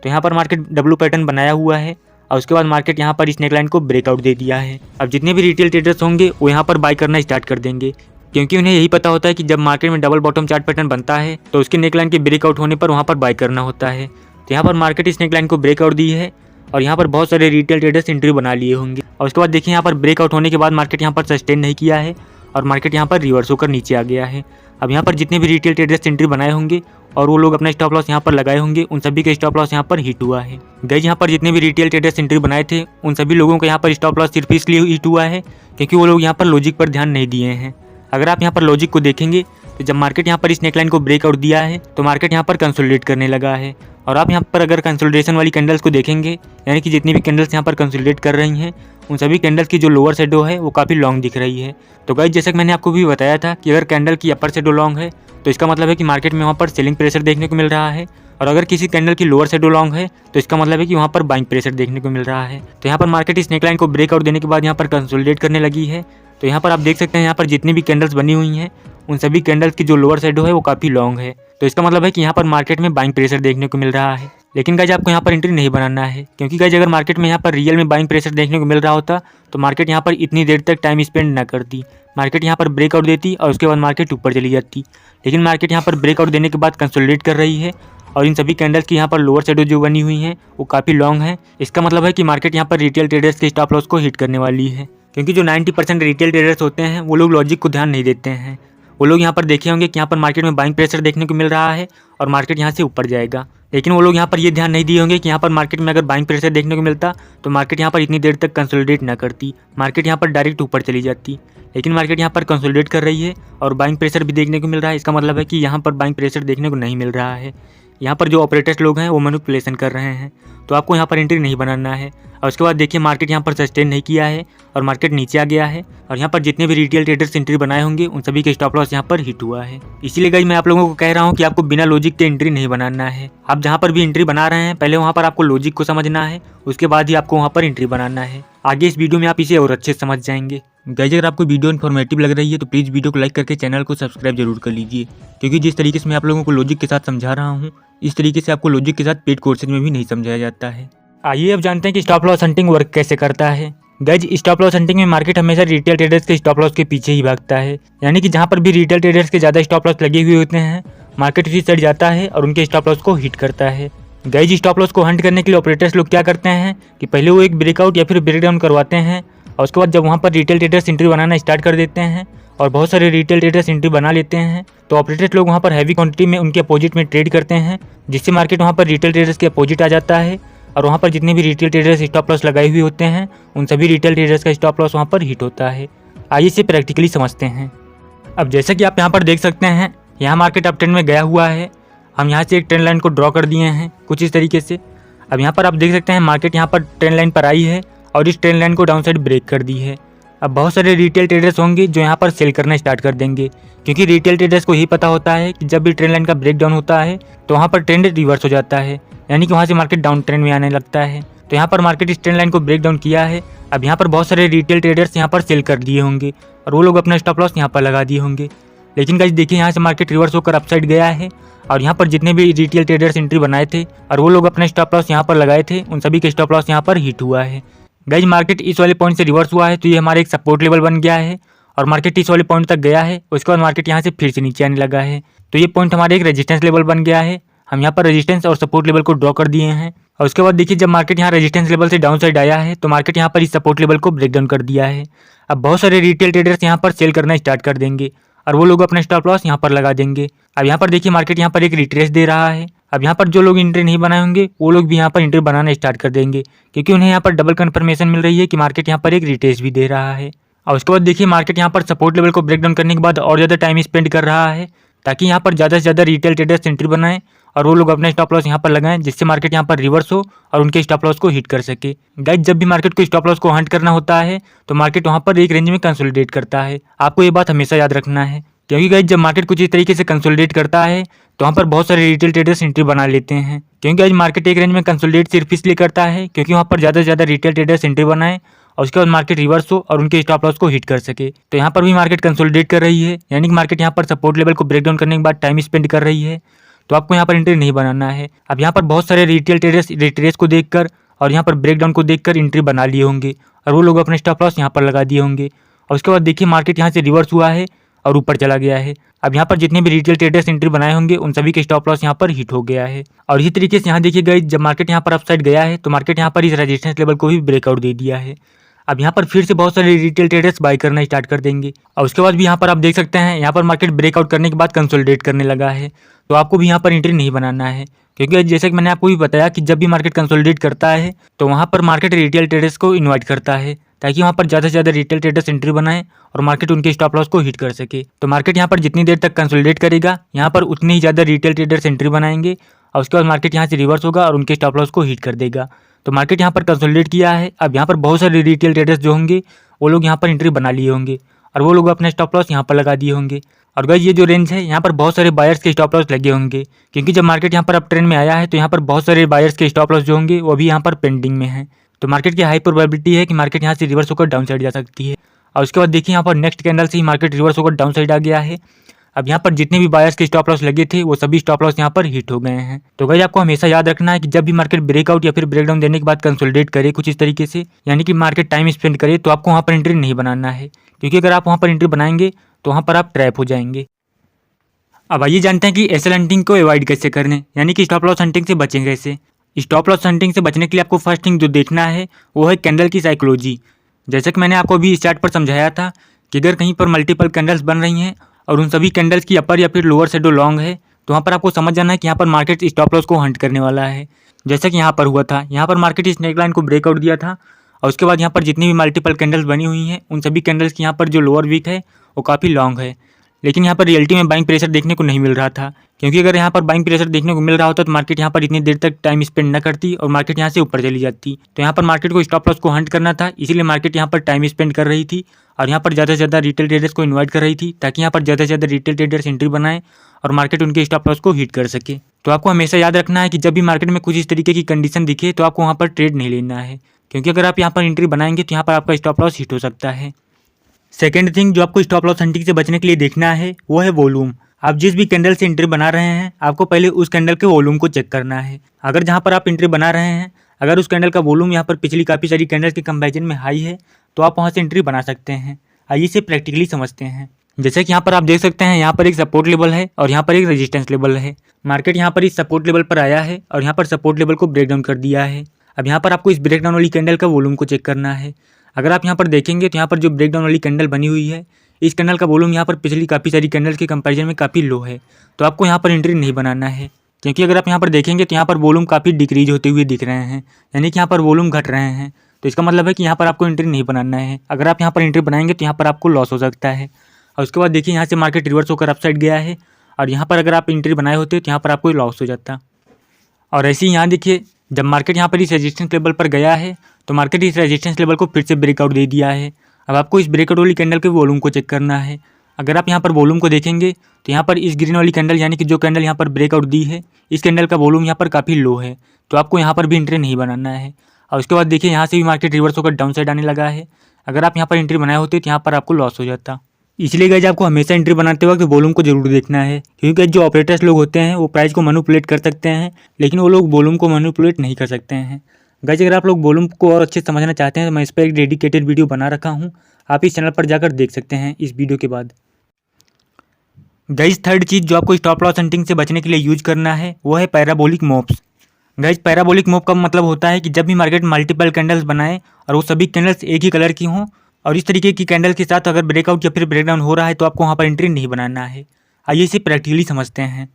तो यहाँ पर मार्केट डब्ल्यू पैटर्न बनाया हुआ है और उसके बाद मार्केट यहाँ पर इस नेकलाइन को ब्रेकआउट दे दिया है। अब जितने भी रिटेल ट्रेडर्स होंगे वो यहाँ पर बाई करना स्टार्ट कर देंगे, क्योंकि उन्हें यही पता होता है कि जब मार्केट में डबल बॉटम चार्ट पैटर्न बनता है तो उसके नेकलाइन के ब्रेकआउट होने पर वहाँ पर बाई करना होता है। तो यहाँ पर मार्केट इस नेकलाइन को ब्रेकआउट दी है और यहाँ पर बहुत सारे रिटेल ट्रेडर्स एंट्री बना लिए होंगे और उसके बाद देखिए यहाँ पर ब्रेकआउट होने के बाद मार्केट यहाँ पर सस्टेन नहीं किया है और मार्केट यहाँ पर रिवर्स होकर नीचे आ गया है। अब यहाँ पर जितने भी रिटेल ट्रेडर्स एंट्री बनाए होंगे और वो लोग अपना स्टॉप लॉस यहाँ पर लगाए होंगे उन सभी का स्टॉप लॉस यहाँ पर हिट हुआ है। गाइस यहाँ पर जितने भी रिटेल ट्रेडर्स एंट्री बनाए थे उन सभी लोगों का यहाँ पर स्टॉप लॉस सिर्फ इसलिए हिट हुआ है क्योंकि वो लोग यहाँ पर लॉजिक पर ध्यान नहीं दिए हैं। अगर आप यहाँ पर लॉजिक को देखेंगे तो जब मार्केट यहाँ पर इस नेकलाइन को ब्रेकआउट दिया है तो मार्केट यहाँ पर कंसोलिडेट करने लगा है। और आप यहाँ पर अगर कंसोलिडेशन वाली कैंडल्स को देखेंगे, यानी कि जितनी भी कैंडल्स यहाँ पर कंसोलिडेट कर रही हैं उन सभी कैंडल्स की जो लोअर शैडो है वो काफ़ी लॉन्ग दिख रही है। तो गाइस जैसा कि मैंने आपको भी बताया था कि अगर कैंडल की अपर शैडो लॉन्ग है तो इसका मतलब है कि मार्केट में वहाँ पर सेलिंग प्रेशर देखने को मिल रहा है और अगर किसी कैंडल की लोअर शैडो लॉन्ग है तो इसका मतलब है कि वहाँ पर बाइंग प्रेशर देखने को मिल रहा है। तो यहाँ पर मार्केट इस नेकलाइन को ब्रेकआउट देने के बाद यहाँ पर कंसोलिडेट करने लगी है। तो यहाँ पर आप देख सकते हैं यहाँ पर जितनी भी कैंडल्स बनी हुई हैं उन सभी कैंडल्स की जो लोअर शैडो है वो काफ़ी लॉन्ग है। तो इसका मतलब है कि यहाँ पर मार्केट में बाइंग प्रेशर देखने को मिल रहा है। लेकिन गाइज आपको यहाँ पर एंट्री नहीं बनाना है, क्योंकि गाइज अगर मार्केट में यहाँ पर रियल में बाइंग प्रेशर देखने को मिल रहा होता तो मार्केट यहाँ पर इतनी देर तक टाइम स्पेंड ना करती। मार्केट यहाँ पर ब्रेकआउट देती और उसके बाद मार्केट ऊपर चली जाती। लेकिन मार्केट यहाँ पर ब्रेकआउट देने के बाद कंसोलिडेट कर रही है और इन सभी कैंडल्स की यहाँ पर लोअर शैडो जो बनी हुई हैं वो काफ़ी लॉन्ग है। इसका मतलब है कि मार्केट यहाँ पर रिटेल ट्रेडर्स के स्टॉप लॉस को हिट करने वाली है, क्योंकि जो 90% रिटेल ट्रेडर्स होते हैं वो लोग लॉजिक को ध्यान नहीं देते हैं। वो लोग यहाँ पर देखे होंगे कि यहाँ पर मार्केट में बाइंग प्रेशर देखने को मिल रहा है और मार्केट यहाँ से ऊपर जाएगा, लेकिन वो लोग यहाँ पर ये ध्यान नहीं दिए होंगे कि यहाँ पर मार्केट में अगर बाइंग प्रेशर देखने को मिलता तो मार्केट यहाँ पर इतनी देर तक कंसोलिडेट ना करती, मार्केट यहाँ पर डायरेक्ट ऊपर चली जाती। लेकिन मार्केट यहाँ पर कंसोलिडेट कर रही है और बाइंग प्रेशर भी देखने को मिल रहा है। इसका मतलब है कि यहाँ पर बाइंग प्रेशर देखने को नहीं मिल रहा है। यहाँ पर जो ऑपरेटर्स लोग हैं वो मैनिपुलेशन कर रहे हैं, तो आपको यहाँ पर एंट्री नहीं बनाना है। और उसके बाद देखिए मार्केट यहाँ पर सस्टेन नहीं किया है और मार्केट नीचे आ गया है और यहाँ पर जितने भी रिटेल ट्रेडर्स एंट्री बनाए होंगे उन सभी के स्टॉप लॉस यहाँ पर हिट हुआ है। इसीलिए गाइस मैं आप लोगों को कह रहा हूँ कि आपको बिना लॉजिक के एंट्री नहीं बनाना है। आप जहाँ पर भी एंट्री बना रहे हैं पहले वहाँ पर आपको लॉजिक को समझना है, उसके बाद ही आपको वहाँ पर एंट्री बनाना है। आगे इस वीडियो में आप इसे और अच्छे से समझ जाएंगे। गाइस अगर आपको वीडियो इन्फॉर्मेटिव लग रही है तो प्लीज़ वीडियो को लाइक करके चैनल को सब्सक्राइब जरूर कर लीजिए, क्योंकि जिस तरीके से मैं आप लोगों को लॉजिक के साथ समझा रहा हूँ इस तरीके से आपको लॉजिक के साथ पेड कोर्सेज में भी नहीं समझाया जाता है। आइए अब जानते हैं कि स्टॉप लॉस हंटिंग वर्क कैसे करता है। गाइस स्टॉप लॉस हंटिंग में मार्केट हमेशा रिटेल ट्रेडर्स के स्टॉप लॉस के पीछे ही भागता है, यानी कि जहाँ पर भी रिटेल ट्रेडर्स के ज़्यादा स्टॉप लॉस लगे हुए होते हैं मार्केट उसी साइड जाता है और उनके स्टॉप लॉस को हिट करता है। गाइस स्टॉप लॉस को हंट करने के लिए ऑपरेटर्स लोग क्या करते हैं कि पहले वो एक ब्रेकआउट या फिर ब्रेकडाउन करवाते हैं और उसके बाद जब वहाँ पर रिटेल ट्रेडर्स एंट्री बनाना स्टार्ट कर देते हैं और बहुत सारे रिटेल ट्रेडर्स एंट्री बना लेते हैं तो ऑपरेटर्स लोग वहाँ पर हैवी क्वांटिटी में उनके अपोजिट में ट्रेड करते हैं, जिससे मार्केट वहाँ पर रिटेल ट्रेडर्स के अपोजिट आ जाता है और वहाँ पर जितने भी रिटेल ट्रेडर्स स्टॉप लॉस लगाए हुए होते हैं उन सभी रिटेल ट्रेडर्स का स्टॉप लॉस वहाँ पर हिट होता है। आइए इसे प्रैक्टिकली समझते हैं। अब जैसा कि आप यहाँ पर देख सकते हैं यहाँ मार्केट अप ट्रेंड में गया हुआ है। हम यहाँ से एक ट्रेंड लाइन को ड्रॉ कर दिए हैं कुछ इस तरीके से। अब यहाँ पर आप देख सकते हैं मार्केट यहाँ पर ट्रेंड लाइन पर आई है और इस ट्रेंड लाइन को डाउन साइड ब्रेक कर दी है। अब बहुत सारे रिटेल ट्रेडर्स होंगे जो यहाँ पर सेल करना स्टार्ट कर देंगे, क्योंकि रिटेल ट्रेडर्स को यही पता होता है कि जब भी ट्रेंड लाइन का ब्रेक डाउन होता है तो वहाँ पर ट्रेंड रिवर्स हो जाता है, यानी कि वहाँ से मार्केट डाउन ट्रेंड में आने लगता है। तो यहाँ पर मार्केट इस ट्रेंड लाइन को ब्रेक डाउन किया है। अब यहाँ पर बहुत सारे रिटेल ट्रेडर्स यहाँ पर सेल कर दिए होंगे और वो लोग अपना स्टॉप लॉस यहाँ पर लगा दिए होंगे। लेकिन गाइस देखिए यहाँ से मार्केट रिवर्स होकर अपसाइड गया है और यहाँ पर जितने भी रिटेल ट्रेडर्स एंट्री बनाए थे और वो लोग अपना स्टॉप लॉस यहाँ पर लगाए थे उन सभी के स्टॉप लॉस यहाँ पर हिट हुआ है। गाइस मार्केट इस वाले पॉइंट से रिवर्स हुआ है तो ये हमारे एक सपोर्ट लेवल बन गया है और मार्केट इस वाले पॉइंट तक गया है, उसके बाद मार्केट यहाँ से फिर से नीचे आने लगा है तो ये पॉइंट हमारे एक रेजिस्टेंस लेवल बन गया है। हम यहाँ पर रेजिस्टेंस और सपोर्ट लेवल को ड्रॉ कर दिए हैं और उसके बाद देखिए जब मार्केट यहाँ रेजिस्टेंस लेवल से डाउन साइड आया है तो मार्केट यहाँ पर इस सपोर्ट लेवल को ब्रेक डाउन कर दिया है। अब बहुत सारे रिटेल ट्रेडर्स यहाँ पर सेल करना स्टार्ट कर देंगे और वो लोग अपना स्टॉप लॉस यहाँ पर लगा देंगे। अब यहाँ पर देखिए मार्केट यहाँ पर एक रिट्रेस दे रहा है। अब यहाँ पर जो लोग एंट्री नहीं बनाए होंगे वो लोग भी यहाँ पर एंट्री बनाना स्टार्ट कर देंगे, क्योंकि उन्हें यहाँ पर डबल कन्फर्मेशन मिल रही है कि मार्केट यहाँ पर एक रिट्रेस भी दे रहा है। और उसके बाद देखिए मार्केट यहाँ पर सपोर्ट लेवल को ब्रेक डाउन करने के बाद और ज़्यादा टाइम स्पेंड कर रहा है ताकि यहाँ पर ज़्यादा से ज़्यादा रिटेल ट्रेडर्स एंट्री बनाएं और वो लोग अपने स्टॉप लॉस यहाँ पर लगाएं, जिससे मार्केट यहाँ पर रिवर्स हो और उनके स्टॉप लॉस को हिट कर सके। गाइस जब भी मार्केट को स्टॉप लॉस को हंट करना होता है तो मार्केट वहाँ पर एक रेंज में कंसोलिडेट करता है। आपको ये बात हमेशा याद रखना है, क्योंकि गाइस जब मार्केट कुछ इस तरीके से कंसोलिडेट करता है तो वहाँ पर बहुत सारे रिटेल ट्रेडर्स एंट्री बना लेते हैं, क्योंकि आज मार्केट एक रेंज में कंसोलिडेट सिर्फ इसलिए करता है क्योंकि वहाँ पर ज़्यादा से ज़्यादा रिटेल ट्रेडर्स एंट्री बनाएं और उसके बाद मार्केट रिवर्स हो और उनके स्टॉप लॉस को हिट कर सके। तो यहाँ पर भी मार्केट कंसोलिडेट कर रही है, यानी कि मार्केट यहाँ पर सपोर्ट लेवल को ब्रेक डाउन करने के बाद टाइम स्पेंड कर रही है, तो आपको यहाँ पर एंट्री नहीं बनाना है। अब यहाँ पर बहुत सारे रिटेल ट्रेडर्स रिट्रेस को देखकर और यहाँ पर ब्रेकडाउन को देखकर एंट्री बना लिए होंगे और वो लोग अपने स्टॉप लॉस यहाँ पर लगा दिए होंगे और उसके बाद देखिए मार्केट यहाँ से रिवर्स हुआ है और ऊपर चला गया है। अब यहाँ पर जितने भी रिटेल ट्रेडर्स एंट्री बनाए होंगे उन सभी के स्टॉप लॉस यहाँ पर हिट हो गया है। और इसी तरीके से यहाँ देखिए गाइस जब मार्केट यहाँ पर अपसाइड गया है तो मार्केट यहाँ पर इस रेजिस्टेंस लेवल को भी ब्रेकआउट दे दिया है। अब यहाँ पर फिर से बहुत सारे रिटेल ट्रेडर्स बाय करना स्टार्ट कर देंगे और उसके बाद भी यहाँ पर आप देख सकते हैं यहाँ पर मार्केट ब्रेकआउट करने के बाद कंसोलिडेट करने लगा है, तो आपको भी यहाँ पर एंट्री नहीं बनाना है, क्योंकि जैसे कि मैंने आपको भी बताया कि जब भी मार्केट कंसोलिडेट करता है तो वहाँ पर मार्केट रिटेल ट्रेडर्स को इन्वाइट करता है ताकि वहाँ पर ज़्यादा से ज़्यादा रिटेल ट्रेडर्स एंट्री बनाएं और मार्केट उनके स्टॉप लॉस को हिट कर सके। तो मार्केट यहाँ पर जितनी देर तक कंसोलिडेट करेगा यहाँ पर उतनी ही ज़्यादा रिटेल ट्रेडर्स एंट्री बनाएंगे और उसके बाद मार्केट यहाँ से रिवर्स होगा और उनके स्टॉप लॉस को हिट कर देगा। तो मार्केट यहाँ पर कंसोलिडेट किया है। अब यहाँ पर बहुत सारे रिटेल ट्रेडर्स जो होंगे वो लोग यहाँ पर एंट्री बना लिए होंगे और वो लोग अपने स्टॉप लॉस यहाँ पर लगा दिए होंगे। और गाइस ये जो रेंज है यहाँ पर बहुत सारे बायर्स के स्टॉप लॉस लगे होंगे, क्योंकि जब मार्केट यहाँ पर अप ट्रेंड में आया है तो यहाँ पर बहुत सारे बायर्स के स्टॉप लॉस जो होंगे वो भी यहाँ पर पेंडिंग में है। तो मार्केट की हाई प्रोबेबिलिटी है कि मार्केट यहाँ से रिवर्स होकर डाउन साइड जा सकती है। और उसके बाद देखिए यहाँ पर नेक्स्ट कैंडल से ही मार्केट रिवर्स होकर डाउन साइड आ गया है। अब यहाँ पर जितने भी बायर्स के स्टॉप लॉस लगे थे वो सभी स्टॉप लॉस यहाँ पर हिट हो गए हैं। तो गाइस आपको हमेशा याद रखना है कि जब भी मार्केट ब्रेकआउट या फिर ब्रेकडाउन देने के बाद कंसोलिडेट करे कुछ इस तरीके से, यानी कि मार्केट टाइम स्पेंड करे, तो आपको वहाँ पर एंट्री नहीं बनाना है, क्योंकि अगर आप वहाँ पर एंट्री बनाएंगे तो वहाँ पर आप ट्रैप हो जाएंगे। अब आइए जानते हैं कि एसएल हंटिंग को अवॉइड कैसे करने, यानी कि स्टॉप लॉस हंटिंग से बचें कैसे। स्टॉप लॉस हंटिंग से बचने के लिए आपको फर्स्ट थिंग जो देखना है वो है कैंडल की साइकोलॉजी। जैसे कि मैंने आपको अभी इस चार्ट पर समझाया था कि अगर कहीं पर मल्टीपल कैंडल्स बन रही हैं और उन सभी कैंडल्स की अपर या फिर लोअर शैडो लॉन्ग है, तो वहाँ पर आपको समझ जाना है कि यहाँ पर मार्केट स्टॉप लॉस को हंट करने वाला है। जैसे कि यहाँ पर हुआ था, यहाँ पर मार्केट इस नेक लाइन को ब्रेकआउट दिया था और उसके बाद यहाँ पर जितनी भी मल्टीपल कैंडल्स बनी हुई हैं उन सभी कैंडल्स की यहाँ पर जो लोअर वीक है वो काफ़ी लॉन्ग है। लेकिन यहाँ पर रियलिटी में बाइंग प्रेशर देखने को नहीं मिल रहा था, क्योंकि अगर यहाँ पर बाइंग प्रेशर देखने को मिल रहा होता तो मार्केट यहाँ पर इतनी देर तक टाइम स्पेंड न करती और मार्केट यहाँ से ऊपर चली जाती। तो यहाँ पर मार्केट को स्टॉप लॉस को हंट करना था, इसीलिए मार्केट यहाँ पर टाइम स्पेंड कर रही थी और यहाँ पर ज़्यादा से ज़्यादा रिटेल ट्रेडर्स को इन्वाइट कर रही थी, ताकि यहाँ पर ज़्यादा से ज़्यादा रिटेल ट्रेडर्स एंट्री बनाएं और मार्केट उनके स्टॉप लॉस को हिट कर सके। तो आपको हमेशा याद रखना है कि जब भी मार्केट में कुछ इस तरीके की कंडीशन दिखे तो आपको वहाँ पर ट्रेड नहीं लेना है, क्योंकि अगर आप यहाँ पर एंट्री बनाएंगे तो यहाँ पर आपका स्टॉप लॉस हिट हो सकता है। सेकेंड थिंग जो आपको स्टॉप लॉस हंटिंग से बचने के लिए देखना है वो है वॉल्यूम। आप जिस भी कैंडल से एंट्री बना रहे हैं आपको पहले उस कैंडल के वॉल्यूम को चेक करना है। अगर जहाँ पर आप एंट्री बना रहे हैं अगर उस कैंडल का वॉल्यूम यहाँ पर पिछली काफ़ी सारी कैंडल के कंपैरिजन में हाई है तो आप वहाँ से एंट्री बना सकते हैं। आइए इसे प्रैक्टिकली समझते हैं। जैसे कि यहाँ पर आप देख सकते हैं यहाँ पर एक सपोर्ट लेवल है और यहाँ पर एक रेजिस्टेंस लेवल है। मार्केट यहाँ पर इस सपोर्ट लेवल पर आया है और यहाँ पर सपोर्ट लेवल को ब्रेक डाउन कर दिया है। अब यहाँ पर आपको इस ब्रेक डाउन वाली कैंडल का वॉल्यूम को चेक करना है। अगर आप यहाँ पर देखेंगे तो यहाँ पर जो ब्रेक डाउन वाली कैंडल बनी हुई है इस कैंडल का वॉल्यूम यहाँ पर पिछली काफ़ी सारी कैंडल के कंपैरिजन में काफ़ी लो है, तो आपको यहाँ पर एंट्री नहीं बनाना है, क्योंकि अगर आप यहाँ पर देखेंगे तो यहाँ पर वॉल्यूम काफ़ी डिक्रीज होते हुए दिख रहे हैं, यानी कि यहाँ पर वॉल्यूम घट रहे हैं। तो इसका मतलब है कि यहाँ पर आपको एंट्री नहीं बनाना है। अगर आप यहाँ पर एंट्री बनाएंगे तो यहाँ पर आपको लॉस हो सकता है। और उसके बाद देखिए यहाँ से मार्केट रिवर्स होकर अप साइड गया है और यहाँ पर अगर आप एंट्री बनाए होते तो यहाँ पर आपको लॉस हो जाता। और ऐसे ही यहाँ देखिए जब मार्केट यहाँ पर इस रेजिस्टेंस लेवल पर गया है तो मार्केट इस रेजिस्टेंस लेवल को फिर से ब्रेकआउट दे दिया है। अब आपको इस ब्रेकआउट वाली कैंडल के वॉल्यूम को चेक करना है। अगर आप यहाँ पर वॉल्यूम को देखेंगे तो यहाँ पर इस ग्रीन वाली कैंडल यानी कि जो कैंडल यहाँ पर ब्रेकआउट दी है इस कैंडल का वॉल्यूम यहाँ पर काफ़ी लो है, तो आपको यहाँ पर भी एंट्री नहीं बनाना है। और उसके बाद देखिए यहाँ से भी मार्केट रिवर्स होकर डाउन साइड आने लगा है। अगर आप यहाँ पर एंट्री बनाए होते तो यहाँ पर आपको लॉस हो जाता। इसलिए गाइस आपको हमेशा एंट्री बनाते वक्त वॉल्यूम को जरूर देखना है, क्योंकि जो ऑपरेटर्स लोग होते हैं वो प्राइस को मैनिपुलेट कर सकते हैं लेकिन वो लोग वॉल्यूम को मैनिपुलेट नहीं कर सकते हैं। गाइस अगर आप लोग वॉल्यूम को और अच्छे से समझना चाहते हैं तो मैं इस पर एक डेडिकेटेड वीडियो बना रखा हूँ, आप इस चैनल पर जाकर देख सकते हैं इस वीडियो के बाद। गाइस थर्ड चीज़ जो आपको स्टॉप लॉस हंटिंग से बचने के लिए यूज करना है वो है parabolic moves. Guys parabolic move का मतलब होता है कि जब भी मार्केट मल्टीपल कैंडल्स बनाए और वो सभी कैंडल्स एक ही कलर की हों और इस तरीके की कैंडल के साथ अगर ब्रेकआउट या फिर ब्रेकडाउन हो रहा है तो आपको वहाँ पर एंट्री नहीं बनाना है। आइए इसे प्रैक्टिकली समझते हैं।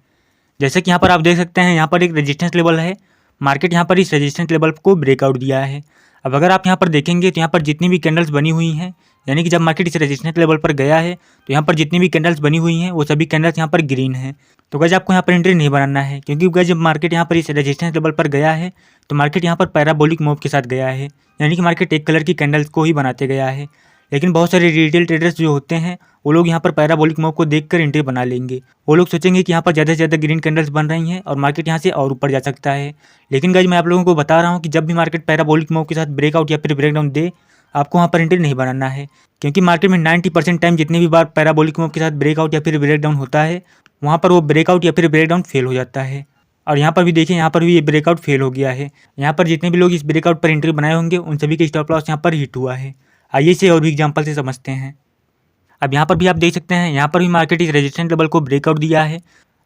जैसे कि यहाँ पर आप देख सकते हैं यहाँ पर एक रेजिस्टेंस लेवल है, मार्केट यहाँ पर इस रेजिस्टेंस लेवल को ब्रेकआउट दिया है। अब अगर आप यहाँ पर देखेंगे तो यहाँ पर जितनी भी कैंडल्स बनी हुई हैं, यानी कि जब मार्केट इस रेजिस्टेंस लेवल पर गया है तो यहाँ पर जितनी भी कैंडल्स बनी हुई हैं वो सभी कैंडल्स यहाँ पर ग्रीन हैं। तो गाइस आपको यहाँ पर एंट्री नहीं बनाना है, क्योंकि गाइस जब मार्केट यहाँ पर इस रेजिस्टेंस लेवल पर गया है तो मार्केट यहाँ पर पैराबोलिक मूव के साथ गया है, यानी कि मार्केट एक कलर की कैंडल्स को ही बनाते गया है। लेकिन बहुत सारे रिटेल ट्रेडर्स जो होते हैं वो लोग यहाँ पर पैराबोलिक मूव को देखकर एंट्री बना लेंगे। वो लोग सोचेंगे कि यहाँ पर ज़्यादा से ज़्यादा ग्रीन कैंडल्स बन रही हैं और मार्केट यहाँ से और ऊपर जा सकता है। लेकिन गाइस मैं आप लोगों को बता रहा हूँ कि जब भी मार्केट पैराबोलिक मूव के साथ ब्रेकआउट या फिर ब्रेकडाउन दे आपको वहाँ पर एंट्री नहीं बनाना है, क्योंकि मार्केट में 90% टाइम जितने भी बार पैराबोलिक मूव के साथ ब्रेकआउट या फिर ब्रेकडाउन होता है वहाँ पर वो ब्रेकआउट या फिर ब्रेकडाउन फेल हो जाता है। और यहाँ पर भी देखिए यहाँ पर भी ये ब्रेकआउट फेल हो गया है। यहाँ पर जितने भी लोग इस ब्रेकआउट पर एंट्री बनाए होंगे उन सभी के स्टॉप लॉस यहाँ पर हिट हुआ है। आइए इसे और भी एग्जांपल से समझते हैं। अब यहाँ पर भी आप देख सकते हैं यहाँ पर भी मार्केट इस रेजिस्टेंस लेवल को ब्रेकआउट दिया है।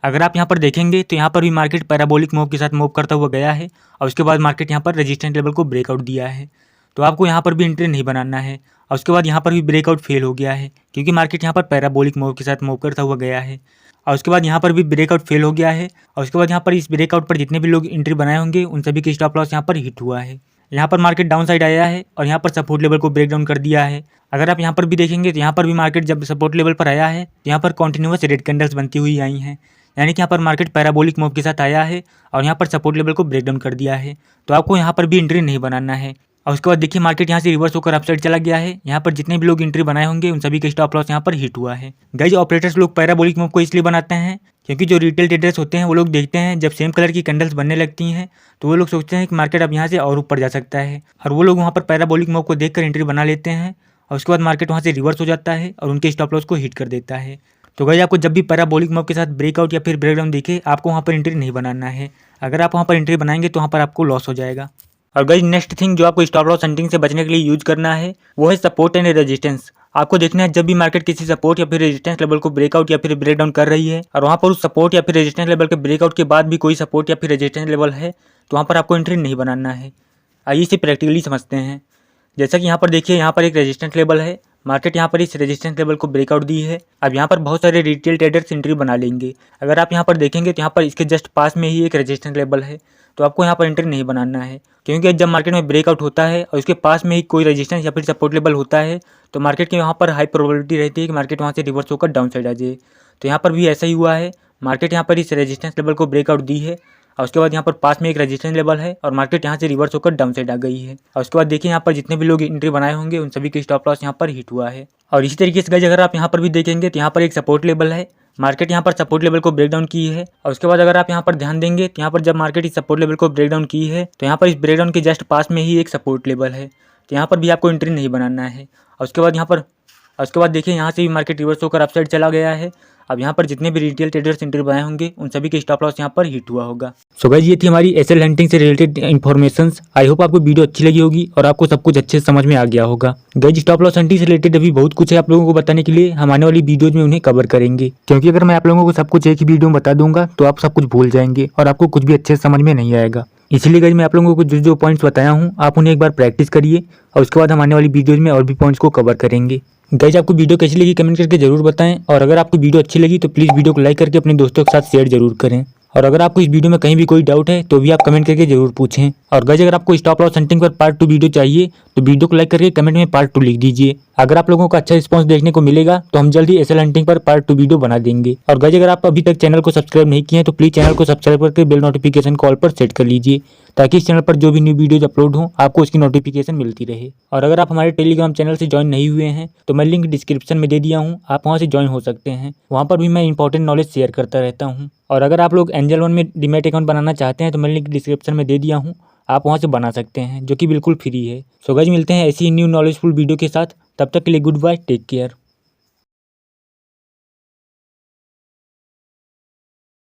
अगर आप यहाँ पर देखेंगे तो यहाँ पर भी मार्केट पैराबोलिक मूव के साथ मूव करता हुआ गया है और उसके बाद मार्केट यहाँ पर रेजिस्टेंस लेवल को ब्रेकआउट दिया है। तो आपको यहाँ पर भी एंट्री नहीं बनाना है। और उसके बाद यहाँ पर भी ब्रेकआउट फेल हो गया है, क्योंकि मार्केट यहाँ पर पैराबोलिक मूव के साथ मूव करता हुआ गया है। और उसके बाद यहाँ पर भी ब्रेकआउट फेल हो गया है। और उसके बाद यहाँ पर इस ब्रेकआउट पर जितने भी लोग एंट्री बनाए होंगे उन सभी के स्टॉप लॉस यहाँ पर हिट हुआ है। यहाँ पर मार्केट डाउन साइड आया है और यहाँ पर सपोर्ट लेवल को ब्रेक डाउन कर दिया है। अगर आप यहाँ पर भी देखेंगे तो यहाँ पर भी मार्केट जब सपोर्ट लेवल पर आया है तो यहाँ पर कॉन्टिन्यूस रेड कैंडल्स बनती हुई आई हैं, यानी कि यहाँ पर मार्केट पैराबोलिक मूव के साथ आया है और यहाँ पर सपोर्ट लेवल को ब्रेक डाउन कर दिया है। तो आपको यहाँ पर भी एंट्री नहीं बनाना है। और उसके बाद देखिए मार्केट यहाँ से रिवर्स होकर अपसाइड चला गया है। यहाँ पर जितने भी लोग एंट्री बनाए होंगे उन सभी के स्टॉप लॉस यहाँ पर हिट हुआ है। गाइस ऑपरेटर्स लोग पैराबोलिक मूव को इसलिए बनाते हैं क्योंकि जो रिटेल ट्रेडर्स होते हैं वो लोग देखते हैं जब सेम कलर की कैंडल्स बनने लगती हैं तो वो लोग सोचते हैं कि मार्केट अब यहाँ से और ऊपर जा सकता है, और वो लोग वहाँ पर पैराबोलिक मूव को देखकर एंट्री बना लेते हैं और उसके बाद मार्केट वहाँ से रिवर्स हो जाता है और उनके स्टॉप लॉस को हिट कर देता है। तो गाइस आपको जब भी पैराबोलिक मूव के साथ ब्रेकआउट या फिर ब्रेकडाउन दिखे आपको वहाँ पर एंट्री नहीं बनाना है। अगर आप वहाँ पर एंट्री बनाएंगे तो वहाँ पर आपको लॉस हो जाएगा। और गाइस नेक्स्ट थिंग जो आपको स्टॉप लॉस हंटिंग से बचने के लिए यूज करना है वो है सपोर्ट एंड रेजिस्टेंस। आपको देखना है जब भी मार्केट किसी सपोर्ट या फिर रेजिस्टेंस लेवल को ब्रेकआउट या फिर ब्रेकडाउन कर रही है और वहाँ पर उस सपोर्ट या फिर रेजिस्टेंस लेवल के ब्रेकआउट के बाद भी कोई सपोर्ट या फिर रेजिस्टेंस लेवल है तो वहाँ पर आपको एंट्री नहीं बनाना है। आइए इसे प्रैक्टिकली समझते हैं। जैसा कि यहाँ पर देखिए यहाँ पर एक रेजिस्टेंस लेवल है, मार्केट यहाँ पर इस रेजिस्टेंस लेवल को ब्रेकआउट दी है। अब यहाँ पर बहुत सारे रिटेल ट्रेडर्स एंट्री बना लेंगे। अगर आप यहाँ पर देखेंगे तो यहाँ पर इसके जस्ट पास में ही एक रेजिस्टेंस लेवल है तो आपको यहाँ पर एंट्री नहीं बनाना है, क्योंकि जब मार्केट में ब्रेकआउट होता है और उसके पास में ही कोई रेजिस्टेंस या फिर सपोर्ट लेवल होता है तो मार्केट के यहाँ पर हाई प्रोबेबिलिटी रहती है कि मार्केट वहाँ से रिवर्स होकर डाउन साइड आ जाए। तो यहाँ पर भी ऐसा ही हुआ है, मार्केट यहाँ पर इस रेजिस्टेंस लेवल को ब्रेकआउट दी है और उसके बाद यहाँ पर पास में एक रेजिस्टेंस लेवल है और मार्केट यहाँ से रिवर्स होकर डाउन साइड आ गई है। और उसके बाद देखिए यहाँ पर जितने भी लोग एंट्री बनाए होंगे उन सभी के स्टॉप लॉस यहाँ पर हिट हुआ है। और इसी तरीके से गाइस अगर आप यहाँ पर भी देखेंगे तो यहाँ पर एक सपोर्ट लेवल है, मार्केट यहाँ पर सपोर्ट लेवल को ब्रेक डाउन की है। और उसके बाद अगर आप यहाँ पर ध्यान देंगे तो यहाँ पर जब मार्केट इस सपोर्ट लेवल को ब्रेक डाउन की है तो यहाँ पर इस ब्रेक डाउन के जस्ट पास में ही एक सपोर्ट लेवल है, तो यहाँ पर भी आपको एंट्री नहीं बनाना है। और उसके बाद यहाँ पर उसके बाद देखिए यहाँ से भी मार्केट रिवर्स होकर अपसाइड चला गया है। अब यहाँ पर जितने भी रिटेल ट्रेडर्स एंट्री बनाए होंगे उन सभी के स्टॉप लॉस यहाँ पर हिट हुआ होगा। सो गाइस ये थी हमारी एसएल हंटिंग से रिलेटेड इन्फॉर्मेशंस। आई होप आपको वीडियो अच्छी लगी होगी और आपको सब कुछ अच्छे से समझ में आ गया होगा। गाइस स्टॉप लॉस हंटिंग से रिलेटेड अभी बहुत कुछ है आप लोगों को बताने के लिए, हम आने वाली वीडियोज में उन्हें कवर करेंगे, क्योंकि अगर मैं आप लोगों को सब कुछ एक ही वीडियो में बता दूंगा तो आप सब कुछ भूल जाएंगे और आपको कुछ भी अच्छे से समझ में नहीं आएगा। इसलिए गाइस मैं आप लोगों को जो पॉइंट्स बताया हूँ आप उन्हें एक बार प्रैक्टिस करिए और उसके बाद हम आने वाली वीडियोज में और भी पॉइंट्स को कवर करेंगे। गाइस आपको वीडियो कैसी लगी कमेंट करके जरूर बताएं, और अगर आपको वीडियो अच्छी लगी तो प्लीज़ वीडियो को लाइक करके अपने दोस्तों के साथ शेयर जरूर करें। और अगर आपको इस वीडियो में कहीं भी कोई डाउट है तो भी आप कमेंट करके जरूर पूछें। और गाइस अगर आपको स्टॉप लॉस हंटिंग पर पार्ट 2 वीडियो चाहिए तो वीडियो को लाइक करके कमेंट में पार्ट 2 लिख दीजिए। अगर आप लोगों का अच्छा रिस्पांस देखने को मिलेगा तो हम जल्दी एसएल हंटिंग पर पार्ट 2 वीडियो बना देंगे। और गाइस अगर आप अभी तक चैनल को सब्सक्राइब नहीं किए हैं तो प्लीज़ चैनल को सब्सक्राइब करके बेल नोटिफिकेशन कॉल पर सेट कर लीजिए, ताकि इस चैनल पर जो भी न्यू वीडियोज अपलोड हों आपको उसकी नोटिफिकेशन मिलती रहे। और अगर आप हमारे टेलीग्राम चैनल से ज्वाइन नहीं हुए हैं तो मैं लिंक डिस्क्रिप्शन में दे दिया हूँ, आप वहाँ से ज्वाइन हो सकते हैं। वहाँ पर भी मैं इंपॉर्टेंट नॉलेज शेयर करता रहता हूँ। और अगर आप लोग एंजल वन में डीमैट अकाउंट बनाना चाहते हैं तो मैं लिंक डिस्क्रिप्शन में दे दिया हूँ, आप वहाँ से बना सकते हैं, जो कि बिल्कुल फ्री है। सो गाइस मिलते हैं ऐसी न्यू नॉलेजफुल वीडियो के साथ, तब तक के लिए गुड बाय, टेक केयर।